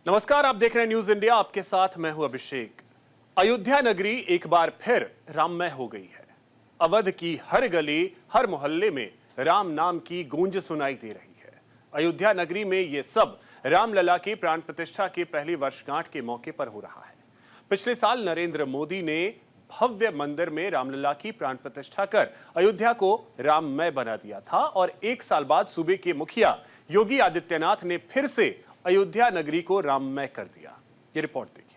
नमस्कार, आप देख रहे हैं न्यूज इंडिया। आपके साथ मैं हूं अभिषेक। अयोध्या नगरी एक बार फिर राममय हो गई है। अवध की हर गली, हर मोहल्ले में राम नाम की गूंज सुनाई दे रही है। अयोध्या नगरी में ये सब रामलला की प्राण प्रतिष्ठा की पहली वर्षगांठ के मौके पर हो रहा है। पिछले साल नरेंद्र मोदी ने भव्य मंदिर में रामलला की प्राण प्रतिष्ठा कर अयोध्या को राममय बना दिया था और एक साल बाद सूबे के मुखिया योगी आदित्यनाथ ने फिर से अयोध्या नगरी को राममय कर दिया। ये रिपोर्ट देखिए।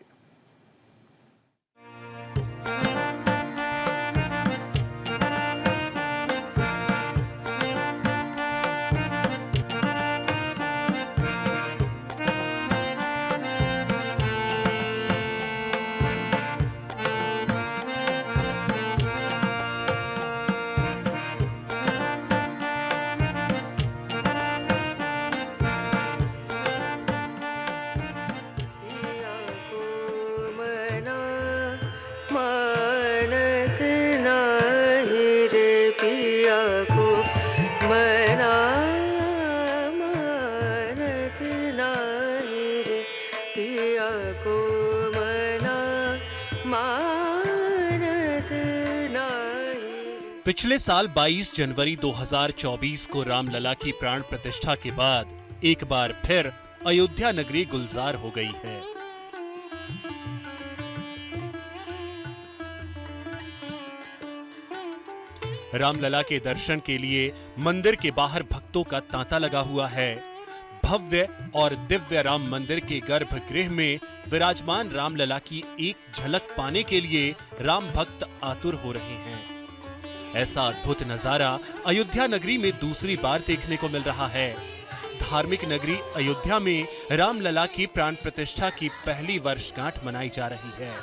पिछले साल 22 जनवरी 2024 को रामलला की प्राण प्रतिष्ठा के बाद एक बार फिर अयोध्या नगरी गुलजार हो गई है। रामलला के दर्शन के लिए मंदिर के बाहर भक्तों का तांता लगा हुआ है। भव्य और दिव्य राम मंदिर के गर्भगृह में विराजमान रामलला की एक झलक पाने के लिए राम भक्त आतुर हो रहे हैं। ऐसा अद्भुत नजारा अयोध्या नगरी में दूसरी बार देखने को मिल रहा है। धार्मिक नगरी अयोध्या में रामलला की प्राण प्रतिष्ठा की पहली वर्षगांठ मनाई जा रही है।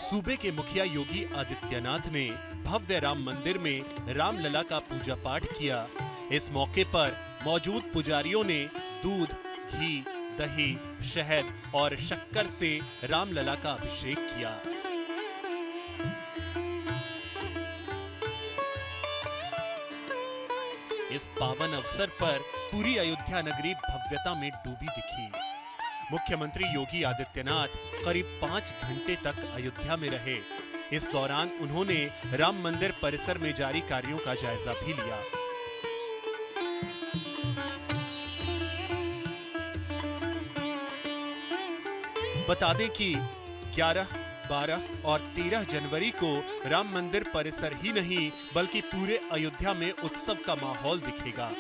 सूबे के मुखिया योगी आदित्यनाथ ने भव्य राम मंदिर में रामलला का पूजा पाठ किया। इस मौके पर मौजूद पुजारियों ने दूध, घी, दही, शहद और शक्कर से रामलला का अभिषेक किया। इस पावन अवसर पर पूरी अयोध्या नगरी भव्यता में डूबी दिखी। मुख्यमंत्री योगी आदित्यनाथ करीब 5 घंटे तक अयोध्या में रहे। इस दौरान उन्होंने राम मंदिर परिसर में जारी कार्यों का जायजा भी लिया। बता दें कि 11, 12 और 13 जनवरी को राम मंदिर परिसर ही नहीं बल्कि पूरे अयोध्या में उत्सव का माहौल दिखेगा।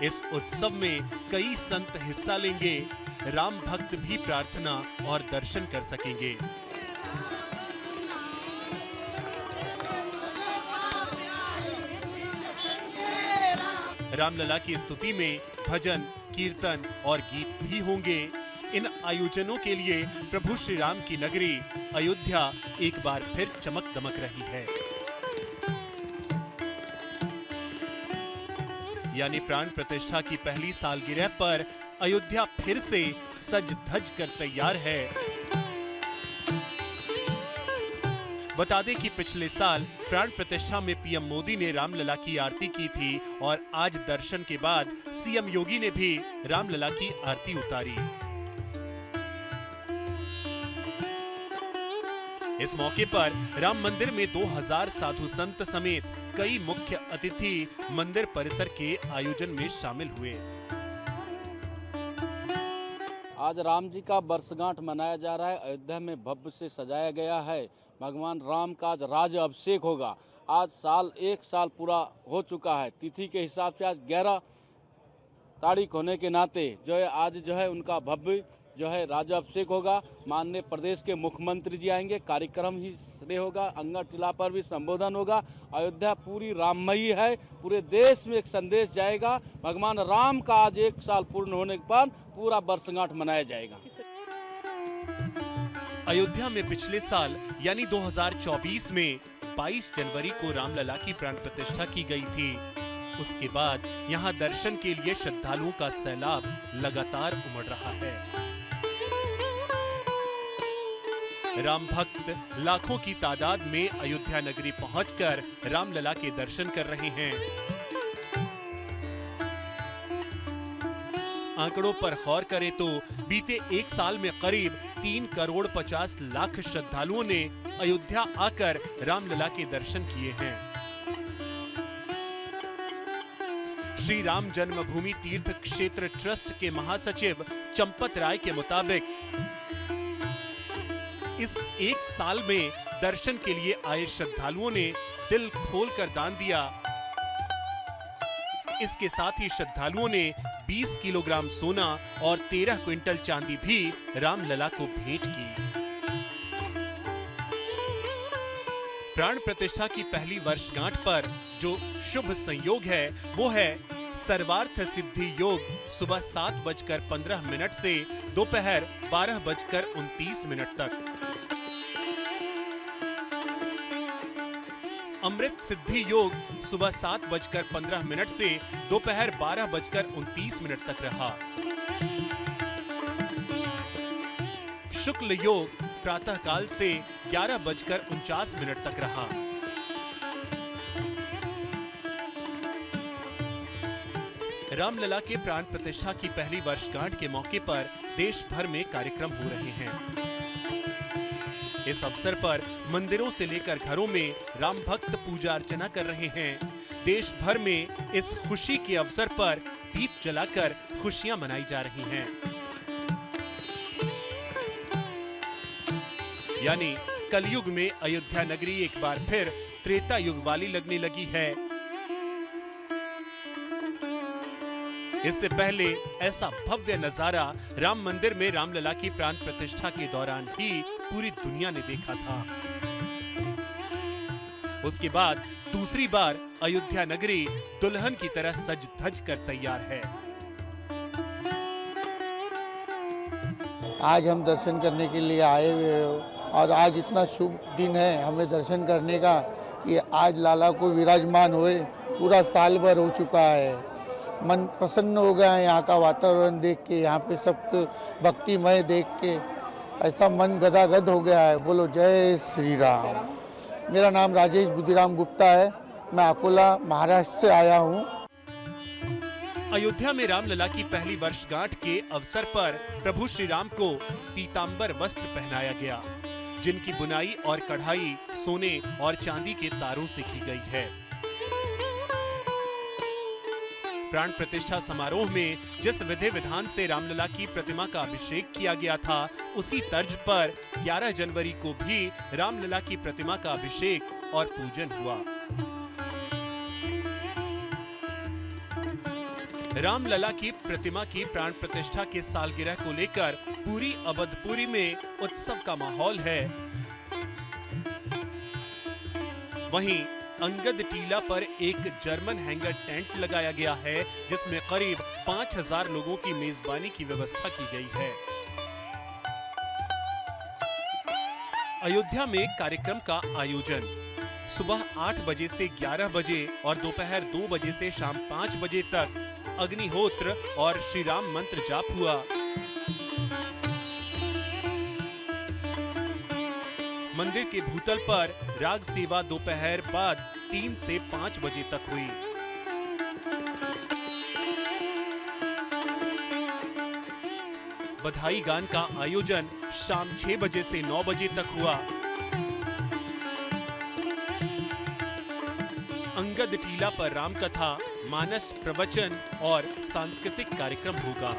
इस उत्सव में कई संत हिस्सा लेंगे। राम भक्त भी प्रार्थना और दर्शन कर सकेंगे। रामलला की स्तुति में भजन, कीर्तन और गीत भी होंगे। इन आयोजनों के लिए प्रभु श्री राम की नगरी अयोध्या एक बार फिर चमक दमक रही है। यानी प्राण प्रतिष्ठा की पहली सालगिरह पर अयोध्या फिर से सज धज कर तैयार है। बता दें कि पिछले साल प्राण प्रतिष्ठा में पीएम मोदी ने रामलला की आरती की थी और आज दर्शन के बाद सीएम योगी ने भी रामलला की आरती उतारी। इस मौके पर राम मंदिर में 2000 साधु संत समेत कई मुख्य अतिथि मंदिर परिसर के आयोजन में शामिल हुए। आज राम जी का वर्षगांठ मनाया जा रहा है। अयोध्या में भव्य से सजाया गया है। भगवान राम का आज राज अभिषेक होगा। आज एक साल पूरा हो चुका है। तिथि के हिसाब से आज 11 तारीख होने के नाते जो है आज जो है उनका भव्य जो है राजाभिषेक होगा। माननीय प्रदेश के मुख्यमंत्री जी आएंगे। कार्यक्रम ही श्रेय होगा। अंगद टीला पर भी संबोधन होगा। अयोध्या पूरी राममयी है। पूरे देश में एक संदेश जाएगा। भगवान राम का आज 1 साल पूर्ण होने के बाद पूरा वर्षगांठ मनाया जाएगा। अयोध्या में पिछले साल यानी 2024 में 22 जनवरी को रामलला की प्राण प्रतिष्ठा की गई थी। उसके बाद यहां दर्शन के लिए श्रद्धालुओं का सैलाब लगातार उमड़ रहा है। राम भक्त लाखों की तादाद में अयोध्या नगरी पहुंचकर रामलला के दर्शन कर रहे हैं। आंकड़ों पर गौर करें तो बीते एक साल में करीब 3,50,00,000 श्रद्धालुओं ने अयोध्या आकर रामलला के दर्शन किए हैं। श्री राम जन्मभूमि तीर्थ क्षेत्र ट्रस्ट के महासचिव चंपत राय के मुताबिक इस एक साल में दर्शन के लिए आए श्रद्धालुओं ने दिल खोलकर दान दिया। इसके साथ ही श्रद्धालुओं ने 20 किलोग्राम सोना और 13 क्विंटल चांदी भी रामलला को भेंट की। प्राण प्रतिष्ठा की पहली वर्षगांठ पर जो शुभ संयोग है वो है सर्वार्थ सिद्धि योग सुबह 7:15 से दोपहर 12:29 तक। अमृत सिद्धि योग सुबह 7:15 से दोपहर 12:29 तक रहा। शुक्ल योग प्रातः काल से 11:49 तक रहा। रामलला के प्राण प्रतिष्ठा की पहली वर्षगांठ के मौके पर देश भर में कार्यक्रम हो रहे हैं। इस अवसर पर मंदिरों से लेकर घरों में राम भक्त पूजा अर्चना कर रहे हैं। देश भर में इस खुशी के अवसर पर दीप जलाकर खुशियां मनाई जा रही हैं। यानी कलयुग में अयोध्या नगरी एक बार फिर त्रेता युग वाली लगने लगी है। इससे पहले ऐसा भव्य नजारा राम मंदिर में रामलला की प्राण प्रतिष्ठा के दौरान ही पूरी दुनिया ने देखा था। उसके बाद दूसरी बार अयोध्या नगरी दुल्हन की तरह सज धज कर तैयार है। आज हम दर्शन करने के लिए आए हुए हो और आज इतना शुभ दिन है हमें दर्शन करने का कि आज लाला को विराजमान हुए पूरा साल भर हो चुका है। मन प्रसन्न हो गया है यहाँ का वातावरण देख के, यहाँ पे सब भक्तिमय देख के ऐसा मन गदागद हो गया है। बोलो जय श्री राम। मेरा नाम राजेश बुद्धिराम गुप्ता है, मैं अकोला महाराष्ट्र से आया हूँ। अयोध्या में रामलला की पहली वर्षगांठ के अवसर पर प्रभु श्री राम को पीतांबर वस्त्र पहनाया गया, जिनकी बुनाई और कढ़ाई सोने और चांदी के तारों से की गई है। प्राण प्रतिष्ठा समारोह में जिस विधि विधान से रामलला की प्रतिमा का अभिषेक किया गया था, उसी तर्ज पर 11 जनवरी को भी रामलला की प्रतिमा का अभिषेक और पूजन हुआ। रामलला की प्रतिमा की प्राण प्रतिष्ठा के सालगिरह को लेकर पूरी अवधपुरी में उत्सव का माहौल है। वहीं अंगद टीला पर एक जर्मन हैंगर टेंट लगाया गया है, जिसमें करीब 5,000 लोगों की मेजबानी की व्यवस्था की गई है। अयोध्या में कार्यक्रम का आयोजन सुबह 8 बजे से 11 बजे और दोपहर 2 बजे से शाम 5 बजे तक अग्निहोत्र और श्री राम मंत्र जाप हुआ। मंदिर के भूतल पर राग सेवा दोपहर बाद 3 से 5 बजे तक हुई। बधाई गान का आयोजन शाम 6 बजे से 9 बजे तक हुआ। अंगद टीला पर राम कथा, मानस प्रवचन और सांस्कृतिक कार्यक्रम होगा।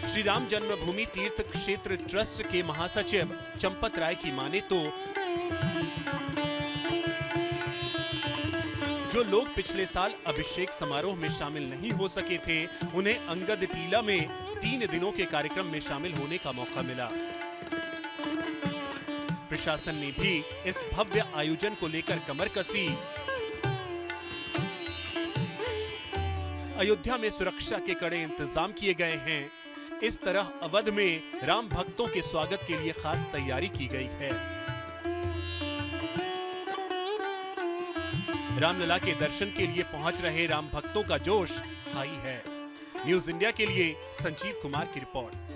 श्री राम जन्मभूमि तीर्थ क्षेत्र ट्रस्ट के महासचिव चंपत राय की माने तो जो लोग पिछले साल अभिषेक समारोह में शामिल नहीं हो सके थे, उन्हें अंगद टीला में 3 दिनों के कार्यक्रम में शामिल होने का मौका मिला। प्रशासन ने भी इस भव्य आयोजन को लेकर कमर कसी। अयोध्या में सुरक्षा के कड़े इंतजाम किए गए हैं। इस तरह अवध में राम भक्तों के स्वागत के लिए खास तैयारी की गई है। रामलला के दर्शन के लिए पहुंच रहे राम भक्तों का जोश हाई है। न्यूज इंडिया के लिए संजीव कुमार की रिपोर्ट।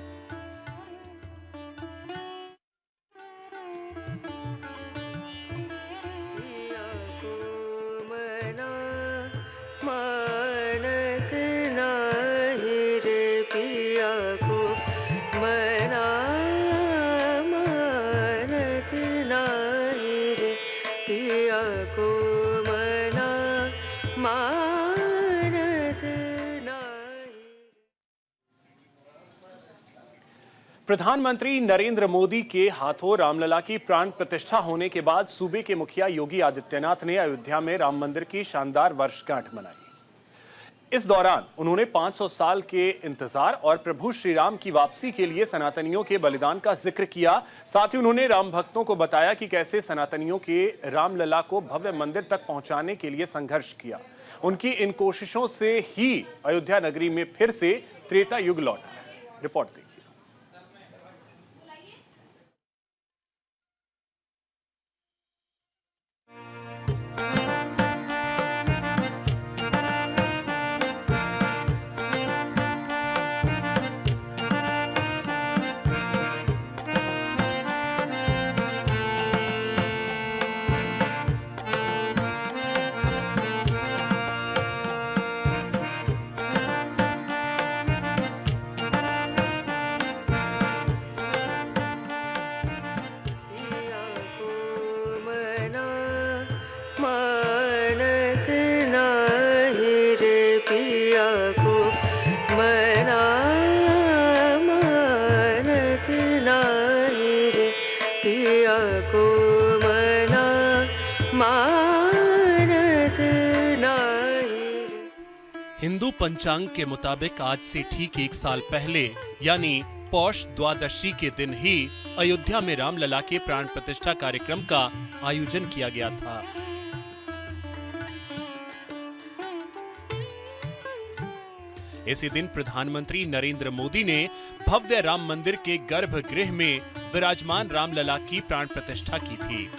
मानत नाही रे पिया को मना, मानत नाही रे पिया को मना, मानत नाही। प्रधानमंत्री नरेंद्र मोदी के हाथों रामलला की प्राण प्रतिष्ठा होने के बाद सूबे के मुखिया योगी आदित्यनाथ ने अयोध्या में राम मंदिर की शानदार वर्षगांठ मनाई। इस दौरान उन्होंने 500 साल के इंतजार और प्रभु श्री राम की वापसी के लिए सनातनियों के बलिदान का जिक्र किया। साथ ही उन्होंने राम भक्तों को बताया कि कैसे सनातनियों के रामलला को भव्य मंदिर तक पहुंचाने के लिए संघर्ष किया। उनकी इन कोशिशों से ही अयोध्या नगरी में फिर से त्रेता युग लौटा है। रिपोर्ट देखिए। मानत नाही रे पिया को मना, मानत नाही रे पिया को मना, मानत नाही रे। हिंदू पंचांग के मुताबिक आज से ठीक 1 साल पहले यानी पौष द्वादशी के दिन ही अयोध्या में रामलला के प्राण प्रतिष्ठा कार्यक्रम का आयोजन किया गया था। इसी दिन प्रधानमंत्री नरेंद्र मोदी ने भव्य राम मंदिर के गर्भगृह में विराजमान रामलला की प्राण प्रतिष्ठा की थी।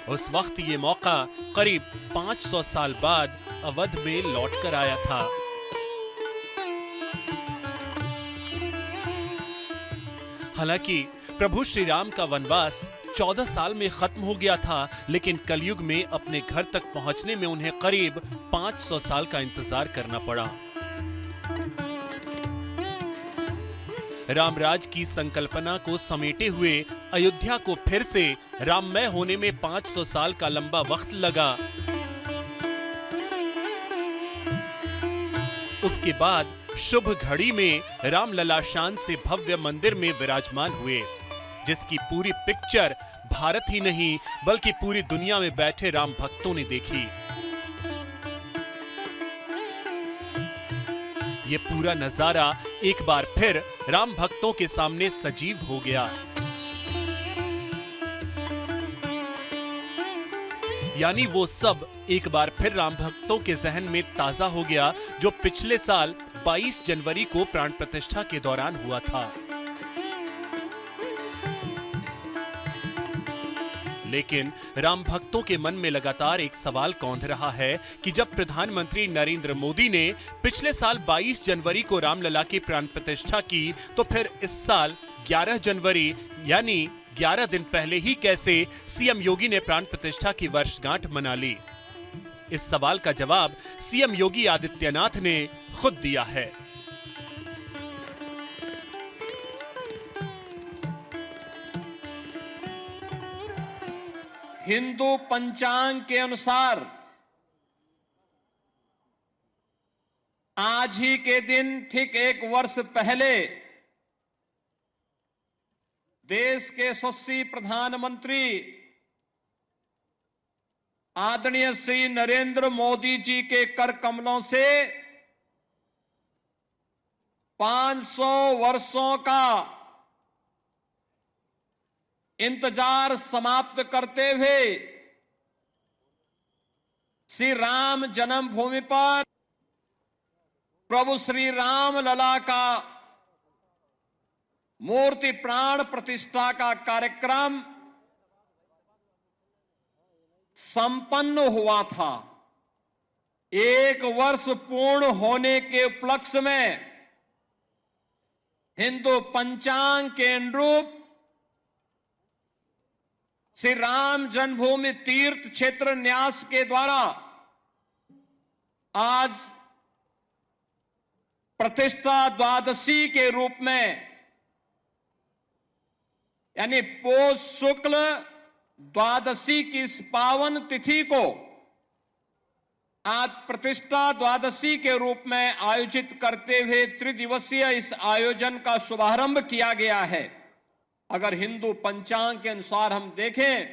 उस वक्त ये मौका करीब 500 साल बाद अवध में लौटकर आया था। हालांकि प्रभु श्री राम का वनवास 14 साल में खत्म हो गया था, लेकिन कलयुग में अपने घर तक पहुंचने में उन्हें करीब 500 साल का इंतजार करना पड़ा। रामराज की संकल्पना को समेटे हुए अयोध्या को फिर से राममय होने में 500 साल का लंबा वक्त लगा। उसके बाद शुभ घड़ी में रामलला शान से भव्य मंदिर में विराजमान हुए, जिसकी पूरी पिक्चर भारत ही नहीं बल्कि पूरी दुनिया में बैठे राम भक्तों ने देखी। ये पूरा नजारा एक बार फिर राम भक्तों के सामने सजीव हो गया। यानी वो सब एक बार फिर राम भक्तों के जहन में ताजा हो गया जो पिछले साल 22 जनवरी को प्राण प्रतिष्ठा के दौरान हुआ था। लेकिन राम भक्तों के मन में लगातार एक सवाल कौंध रहा है कि जब प्रधानमंत्री नरेंद्र मोदी ने पिछले साल 22 जनवरी को रामलला की प्राण प्रतिष्ठा की, तो फिर इस साल 11 जनवरी यानी 11 दिन पहले ही कैसे सीएम योगी ने प्राण प्रतिष्ठा की वर्षगांठ मना ली? इस सवाल का जवाब सीएम योगी आदित्यनाथ ने खुद दिया है। हिंदू पंचांग के अनुसार आज ही के दिन ठीक 1 वर्ष पहले देश के यशस्वी प्रधानमंत्री आदरणीय श्री नरेंद्र मोदी जी के कर कमलों से 500 वर्षों का इंतजार समाप्त करते हुए श्री राम जन्मभूमि पर प्रभु श्री राम लला का मूर्ति प्राण प्रतिष्ठा का कार्यक्रम संपन्न हुआ था। 1 वर्ष पूर्ण होने के उपलक्ष्य में हिंदू पंचांग के अनुरूप श्री राम जन्मभूमि तीर्थ क्षेत्र न्यास के द्वारा आज प्रतिष्ठा द्वादशी के रूप में, यानी पौष शुक्ल द्वादशी की इस पावन तिथि को आज प्रतिष्ठा द्वादशी के रूप में आयोजित करते हुए त्रिदिवसीय इस आयोजन का शुभारंभ किया गया है। अगर हिंदू पंचांग के अनुसार हम देखें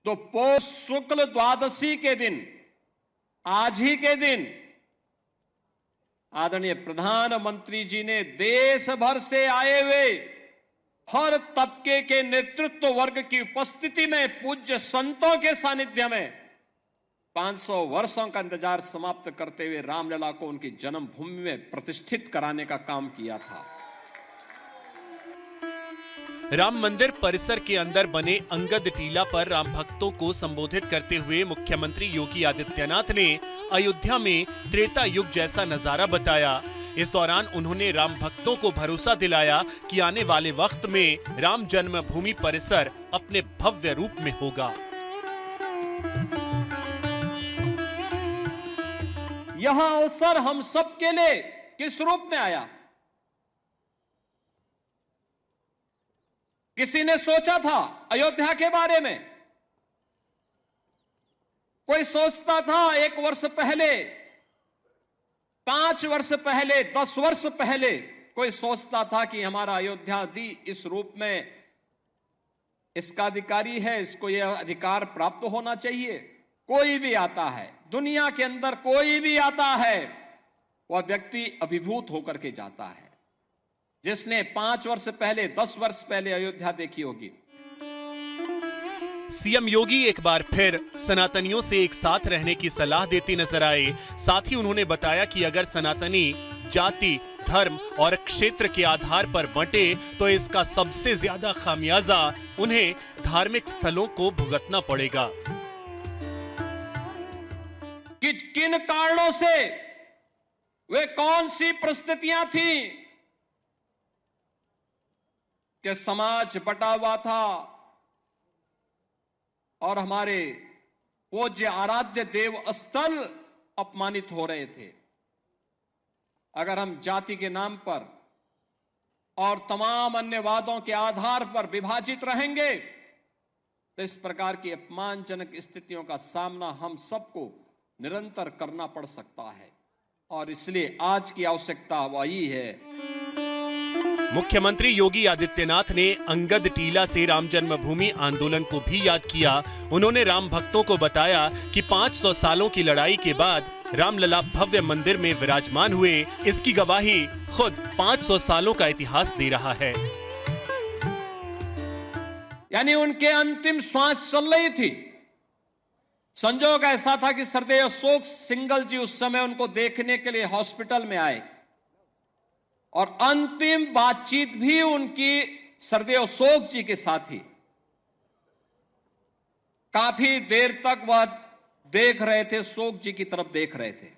तो पौष शुक्ल द्वादशी के दिन, आज ही के दिन, आदरणीय प्रधानमंत्री जी ने देश भर से आए हुए हर तबके के नेतृत्व वर्ग की उपस्थिति में पूज्य संतों के सानिध्य में 500 वर्षों का इंतजार समाप्त करते हुए रामलला को उनकी जन्मभूमि में प्रतिष्ठित कराने का काम किया था। राम मंदिर परिसर के अंदर बने अंगद टीला पर राम भक्तों को संबोधित करते हुए मुख्यमंत्री योगी आदित्यनाथ ने अयोध्या में त्रेता युग जैसा नजारा बताया। इस दौरान उन्होंने राम भक्तों को भरोसा दिलाया कि आने वाले वक्त में राम जन्मभूमि परिसर अपने भव्य रूप में होगा। यह अवसर हम सबके लिए किस रूप में आया? किसी ने सोचा था अयोध्या के बारे में? कोई सोचता था 1 वर्ष पहले, 5 वर्ष पहले, 10 वर्ष पहले कोई सोचता था कि हमारा अयोध्या दी इस रूप में इसका अधिकारी है, इसको यह अधिकार प्राप्त होना चाहिए। कोई भी आता है, दुनिया के अंदर कोई भी आता है, वह व्यक्ति अभिभूत होकर के जाता है। जिसने 5 वर्ष पहले, 10 वर्ष पहले अयोध्या देखी होगी। सीएम योगी एक बार फिर सनातनियों से एक साथ रहने की सलाह देते नजर आए। साथ ही उन्होंने बताया कि अगर सनातनी जाति, धर्म और क्षेत्र के आधार पर बंटे तो इसका सबसे ज्यादा खामियाजा उन्हें धार्मिक स्थलों को भुगतना पड़ेगा। कि किन कारणों से, वे कौन सी परिस्थितियां थी कि समाज बटा हुआ था और हमारे पूज्य आराध्य देव स्थल अपमानित हो रहे थे। अगर हम जाति के नाम पर और तमाम अन्य वादों के आधार पर विभाजित रहेंगे तो इस प्रकार की अपमानजनक स्थितियों का सामना हम सबको निरंतर करना पड़ सकता है और इसलिए आज की आवश्यकता वही है। मुख्यमंत्री योगी आदित्यनाथ ने अंगद टीला से राम जन्मभूमि आंदोलन को भी याद किया। उन्होंने राम भक्तों को बताया कि 500 सालों की लड़ाई के बाद रामलला भव्य मंदिर में विराजमान हुए। इसकी गवाही खुद 500 सालों का इतिहास दे रहा है। यानी उनके अंतिम श्वास चल रही थी। संजोग ऐसा था कि सरदेव अशोक सिंगल जी उस समय उनको देखने के लिए हॉस्पिटल में आए और अंतिम बातचीत भी उनकी सरदेव अशोक जी के साथ ही। काफी देर तक वह देख रहे थे, अशोक जी की तरफ देख रहे थे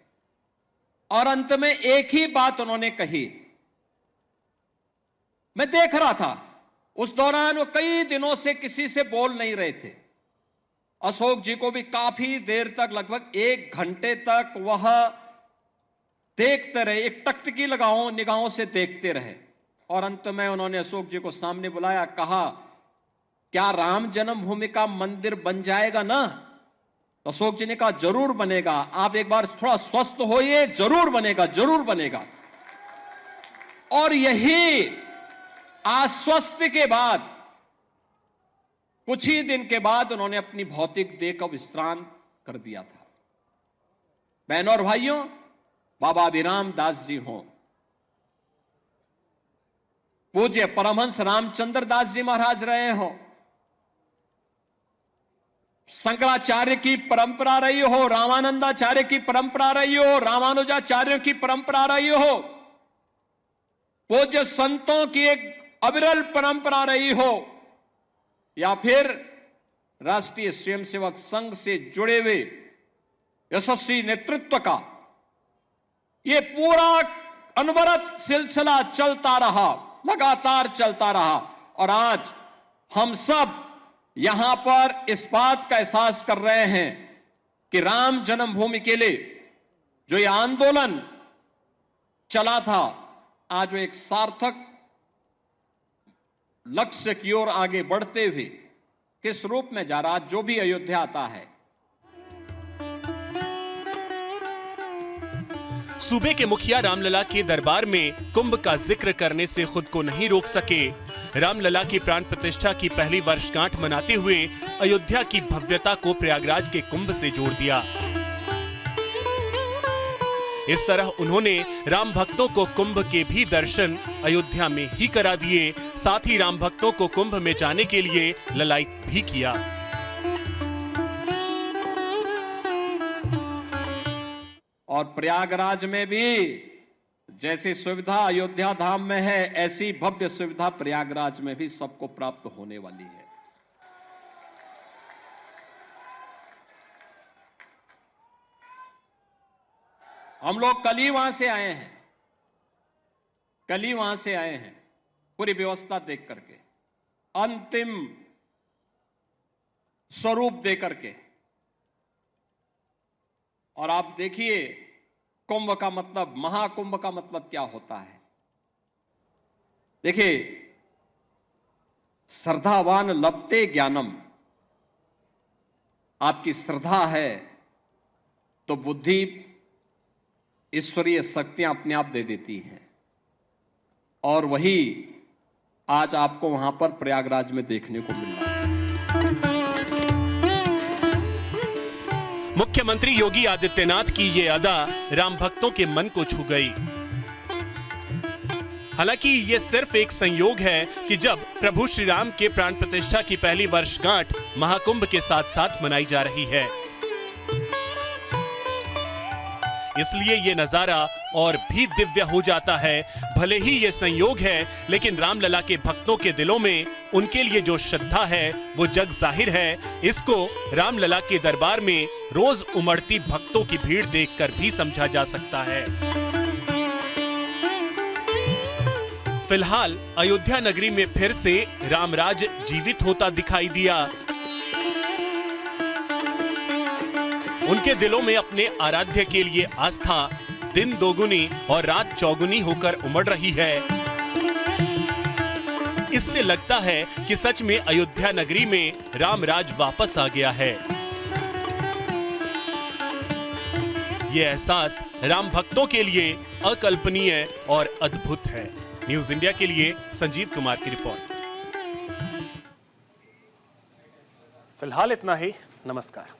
और अंत में एक ही बात उन्होंने कही। मैं देख रहा था, उस दौरान वो कई दिनों से किसी से बोल नहीं रहे थे। अशोक जी को भी काफी देर तक, लगभग 1 घंटे तक वह देखते रहे, एक टकटकी लगाओ निगाहों से देखते रहे और अंत में उन्होंने अशोक जी को सामने बुलाया, कहा क्या राम जन्मभूमि का मंदिर बन जाएगा ना? तो अशोक जी ने कहा जरूर बनेगा, आप एक बार थोड़ा स्वस्थ होइए, जरूर बनेगा, जरूर बनेगा। और यही आश्वस्त के बाद कुछ ही दिन के बाद उन्होंने अपनी भौतिक देह का विश्राम कर दिया था। बहनों और भाइयों, बाबा अभिराम दास जी हों, पूज्य परमहंस रामचंद्र दास जी महाराज रहे हों, शंकराचार्य की परंपरा रही हो, रामानंदाचार्य की परंपरा रही हो, रामानुजाचार्यों की परंपरा रही हो, पूज्य संतों की एक अविरल परंपरा रही हो, या फिर राष्ट्रीय स्वयंसेवक संघ से जुड़े हुए यशस्वी नेतृत्व का ये पूरा अनवरत सिलसिला चलता रहा, लगातार चलता रहा। और आज हम सब यहां पर इस बात का एहसास कर रहे हैं कि राम जन्मभूमि के लिए जो ये आंदोलन चला था, आज वो एक सार्थक लक्ष्य की ओर आगे बढ़ते हुए किस रूप में जा रहा। आज जो भी अयोध्या आता है, सूबे के मुखिया रामलला के दरबार में कुंभ का जिक्र करने से खुद को नहीं रोक सके। रामलला की प्राण प्रतिष्ठा की पहली वर्षगांठ मनाते हुए अयोध्या की भव्यता को प्रयागराज के कुंभ से जोड़ दिया। इस तरह उन्होंने राम भक्तों को कुंभ के भी दर्शन अयोध्या में ही करा दिए, साथ ही राम भक्तों को कुंभ में जाने के लिए ललायित भी किया। और प्रयागराज में भी जैसी सुविधा अयोध्या धाम में है, ऐसी भव्य सुविधा प्रयागराज में भी सबको प्राप्त होने वाली है। हम लोग कल ही वहां से आए हैं, कल ही वहां से आए हैं, पूरी व्यवस्था देख करके, अंतिम स्वरूप दे करके। और आप देखिए, कुंभ का मतलब, महाकुंभ का मतलब क्या होता है। देखिए, श्रद्धावान लभते ज्ञानम। आपकी श्रद्धा है तो बुद्धि, ईश्वरीय शक्तियां अपने आप दे देती हैं। और वही आज आपको वहां पर प्रयागराज में देखने को मिल रहा है। मुख्यमंत्री योगी आदित्यनाथ की ये अदा राम भक्तों के मन को छू गई। हालांकि ये सिर्फ एक संयोग है कि जब प्रभु श्री राम के प्राण प्रतिष्ठा की पहली वर्षगांठ महाकुंभ के साथ साथ मनाई जा रही है, इसलिए ये नजारा और भी दिव्य हो जाता है। भले ही ये संयोग है, लेकिन रामलला के भक्तों के दिलों में उनके लिए जो श्रद्धा है वो जग जाहिर है। इसको रामलला के दरबार में रोज उमड़ती भक्तों की भीड़ देखकर भी समझा जा सकता है। फिलहाल अयोध्या नगरी में फिर से रामराज जीवित होता दिखाई दिया। उनके दिलों में अपने आराध्य के लिए आस्था दिन दोगुनी और रात चौगुनी होकर उमड़ रही है। इससे लगता है कि सच में अयोध्या नगरी में रामराज वापस आ गया है। यह एहसास राम भक्तों के लिए अकल्पनीय और अद्भुत है। न्यूज इंडिया के लिए संजीव कुमार की रिपोर्ट। फिलहाल इतना ही। नमस्कार।